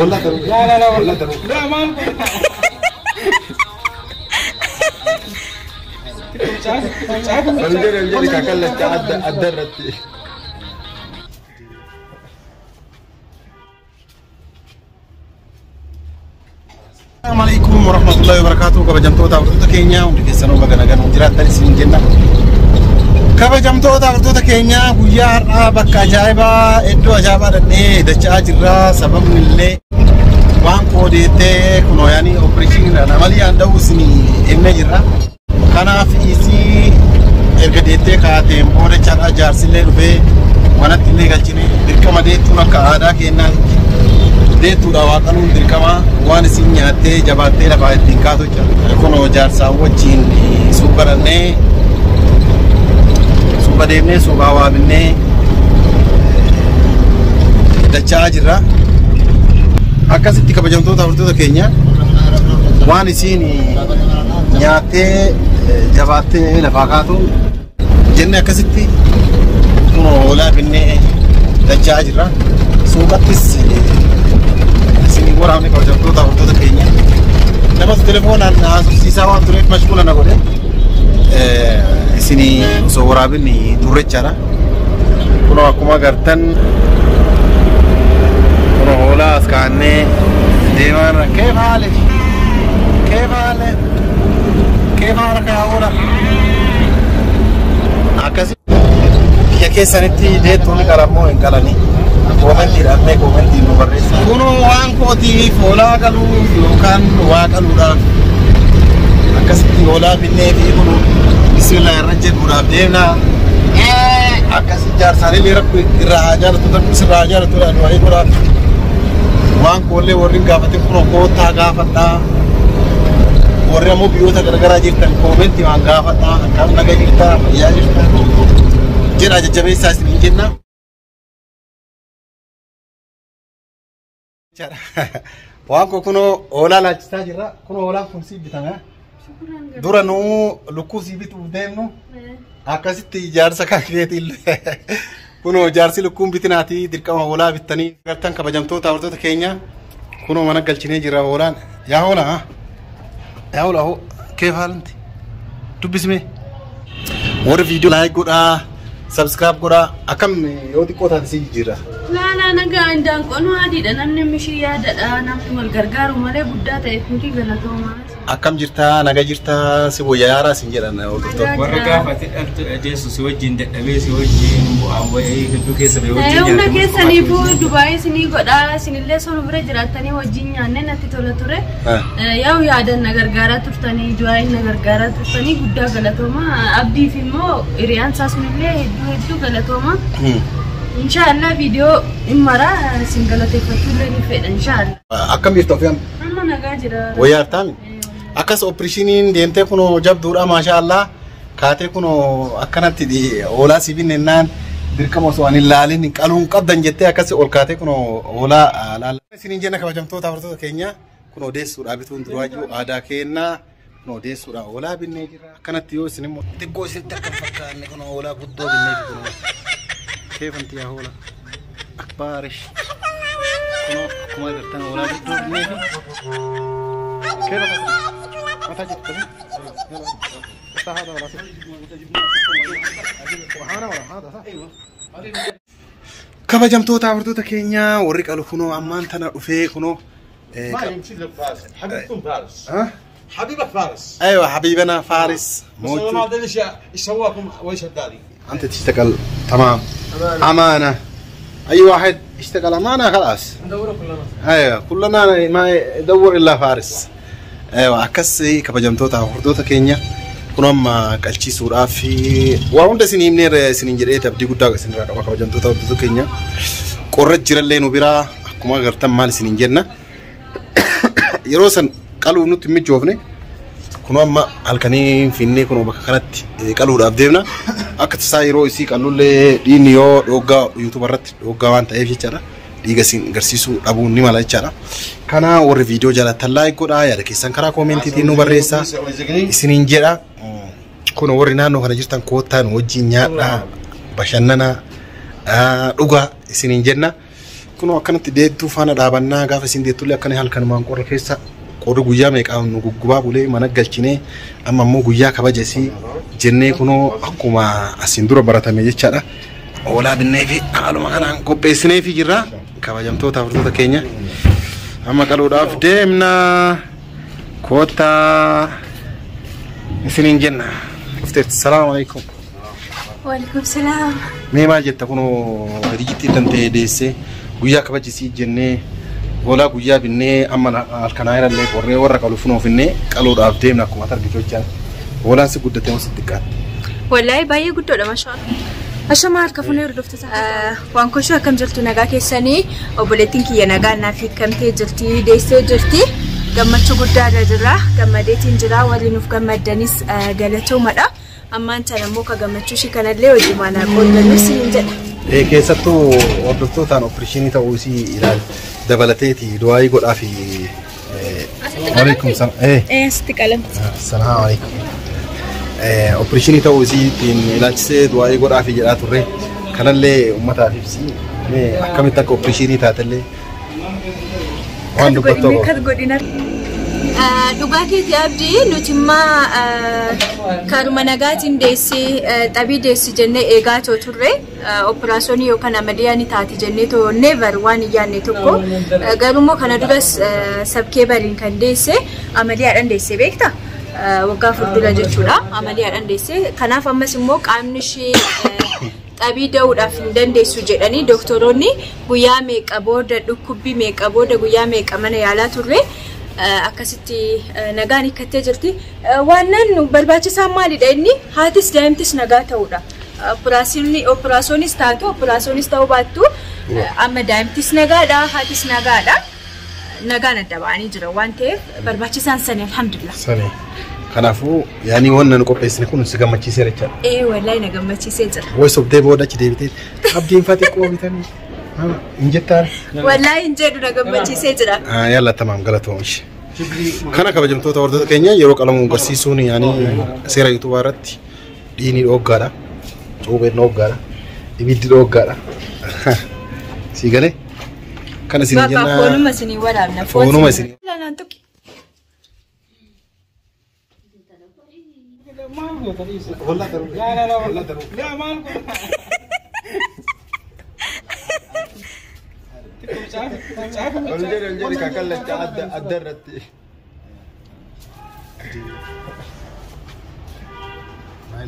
والله لا والله لا ما الجري كاكل الدرت. السلام عليكم ورحمة الله وبركاته. كبجمتوتا وردوتا كينيا وندكسنو بغنغن وجرات تاني سنين جنة. كبجمتوتا وردوتا كينيا بويا بكا جايبا ادو اجابا دني دچا جرا سبب ملي وان كوديتي كنو يعني اوبريشن عمليه اندو سني امنا جرا كانا فيسي ارغديتي كاتم بوده چا جارسله ربي وانا تلي گلچني بركما ديتو نكادا كينا ديتو دا واقنون بركما وان سينياتي جباتي لا بايتين كاتو كنو جارسا وجين سوبرني بديمني سوباوا بني دچا جرا akkasitti kabajamtoota hordoftoota keenya waan isiin nyaatee jabaattee lafaa kaatu jenne akkasitti kunoo hoolaa binnee dachaa jirra suuqattis isin waraabne kabajamtoota hordoftoota keenya namatu telefoonaan haasofsiisaa waan tureef mashquula na godhe isin osoo waraabinni turrechaadha kunoo akkuma agartan هولا اسكاني ديمان كيف حالك؟ كيف حالك؟ كيف حالك يا هولا؟ أكاسي يا كيسانتي ديتوني كلامو إنكالاني كومنتي رأتني كومنتي نبرز كونو وان كوتي فولا كلو يوكان واكلو دا أكاسي هولا بني في كونو بسم الله الرحمن الرحيم أكاسي جار ساري ليرك راجار تودر بس راجار تودر نواي كورا وان كله ورين غافته كنو كوتا غافتا ورمو بيوتا غرغرا جيرتن كومنتي وان غافتا كان نغا جيرتا يا جيرتا جيرا جبي ساسني جينا وان كونو اولا لاچتا جيرا كونو اولا فنسي بيتانا شكرا دورانو لوكو سي بيتو ديمنو اكاسيتي جارسا كاكيتيل كونو جارسي لكم بتناتي ديركما ولا بتني غرتن كبجمتوتا ورتوتا كينيا كونو مانا غلچني جرا ولان يا هولا يا هولا هو كيف حال انت تبسمي ور فيديو لايك غدا سبسكرايب غدا اكم يودي كوتا سي جرا لا نغا اندان كونو ادي دنن مشي يا ددا نام مل غرغارو مالي بودا تاي فيتي غلطوما أكم جرتا نجا جرتا سبوا يارا سنجرنا ورقة فاتت أجلس سويجين دبي سويجين وأبوي كتبوا كيس بيوجين يومنا كيس سنيبو دبي سني قدا سنيلة سونو برا جراتني وجين يعني نتي تولا تورة ياو يادن نغرغارا تفتني دواي نغرغارا تفتني بودا غلطوما أبدي فيلمو إريان ساس ملة هدو غلطوما إن شاء الله فيديو إمارا سنجلتي فتولة نفيد إن شاء الله أكم جرتا فيهم أنا نجا جرا ويارتامي أكاس أوبريشنين دينته كنو جاب دورا ما شاء الله كاتي كنو أكنت دي أولا سيبين النان ديركم سواني اللالين قالون قدن جتة أكاس أول كاتي كنو أولا لال سنين جنا كم جمتو تابرتو كينيا كنو ديس سورا بيتون دراجو أدا كينا كنو ديس سورا أولا بالنجرة أكنت يو سنين تيجو سنتك فكان كنو أولا بدو بالنجرة كنو كيف أنت يا أولا أكبارش كنو كم قدرتنا أولا بدو بالنجرة كيف متى جبت كذي؟ يلا هذا ولا وهذا ولا هذا صح؟ أيوه كبجمتوتا وردوتا كينيا وريك ألوكونو أمان تنا وفي كونو ما يمشي لفارس حبيبكم فارس ها؟ حبيبك فارس أيوه حبيبنا فارس موجود ما أدري إيش سواكم وإيش الداري أنت تشتغل تمام أمانة أي واحد يشتغل أمانة خلاص ندور كلنا أيوه كلنا ما يدور إلا فارس أيوة أكسي كبجمتوتا وردوتا كينيا كنوم كالشي سورة في واروندا سنين منير سنين جريء تبدي قدّا سنين رأوا كبجمتوتا وردوتا كينيا قرّت جرالين وبرا كما غرتم مال سنين جرنا يروسن قالوا نوت ميجوفني كنوم الكنين فيني كنوم بكرت قالوا رابدينا أكتسا يرو يسي قالوا لي دينيو دوغا يوتيوبرات دوغا وانت أي فيتشرا digasin garsiisu dhabuun ni mala jechaadha. Kana warri viidiyoo jaalatan laayik godhaa yaada keessan karaa koomentii nu barreessaa isiniin jedha. Kun warri naannoo kana jirtan koottaan wajjin nyaadhaa bashannana dhugaa isiniin jenna. kuno akkanatti deettuu faana dhaabannaa gaafa isin deettullee akkana halkanumaan qorra keessa qorri guyyaa meeqaa nu guggubaa bulee mana galchinee amma immoo guyyaa kabajasii jennee kunoo akkuma asin dura baratame jechaadha. Oolaa binnee fi haaluma kanaan qopheessinee fi jirra kabajamtoota hordoftoota keenya amma qaluudhaaf deemna koottaa isiniin jenna. Assalamu alaikum. Waalaikum salaam. Mee maal jetta kunoo rigitti tantee deessee guyyaa kabajisii jennee oolaa guyyaa binnee amma halkanaa irrallee qorree warra qalu funoo finnee qaluudhaaf deemna akkuma argitu jechaan oolaan si guddatee moo si xiqqaate? Wallahi baay'ee guddoodha mashallah. Ashama harka funee hordoftoota waan koshoo akkam jirtu nagaa keessanii obboleettiin kiyya nagaa naaf hiikamtee jirti deessee jirti gammachuu guddaadha jira gammadeetiin jira warri nuuf gammaddanis galatoomadha ammaan tan ammoo ka gammachuu shi kanallee hojii maanaa qooddannu siin jedha. Keessattuu hordoftootaan opereeshinii ta'uu isii ilaali dabalateeti du'aayii godhaa fi waalaikum salaam. Sitti qalamti. Salaamu alaikum. Opereeshinii ta'uu isiitiin ilaalchisee du'aayii godhaa fi jedhaa turre kanallee uummataaf ibsi akkamitti akka opereeshinii taatellee waan dubbattu dhugaatii abdii nuti immoo karuma nagaatiin deessee xabii deessi jennee eegaa turre operaasyoonii yookaan amaliyyaa ni taati jennee never waan iyyaanne tokko garuu kana duras sabkee bariin kan deesse amaliyyaadhaan deessee beekta waggaa fuuldura jechuudha amaliyyaadhaan deesse kanaaf ammas immoo qaamni ishee xabii da'uudhaaf hin dandeessu jedhanii doktoroonni guyyaa meeqa booda dhukkubbii meeqa booda guyyaa meeqa mana yaalaa turre akkasitti nagaan ikkattee jirti waan nu barbaachisaa maalidha inni haatis daa'imtis nagaa ta'uudha operaasyonis taatu operaasyonis ta'uu baattu amma daa'imtis nagaadha haatis nagaadha nagaan adda ba'anii jira waan ta'eef barbaachisaan sani alhamdulillah. Kanaafuu yaani waan nu qopheessine kun si gammachiisee jechaadha. Wallahi na gammachiisee jira. Voice of the board achi deebitee abdiin faati qoobitanii injettaan. Wallahi injedhu na gammachiisee jira. Yalla tamam galatoomish. Kana kabajamtoota hordoftoota keenya yeroo qalamuun barsiisuun yaani seera YouTube irratti diinii dhoggaadha. Cuubeen dhoggaadha. Ibiddi dhoggaadha. Si galee kana isin jenna. Bakka foonuma isinii waraabna. Foonuma isinii. لا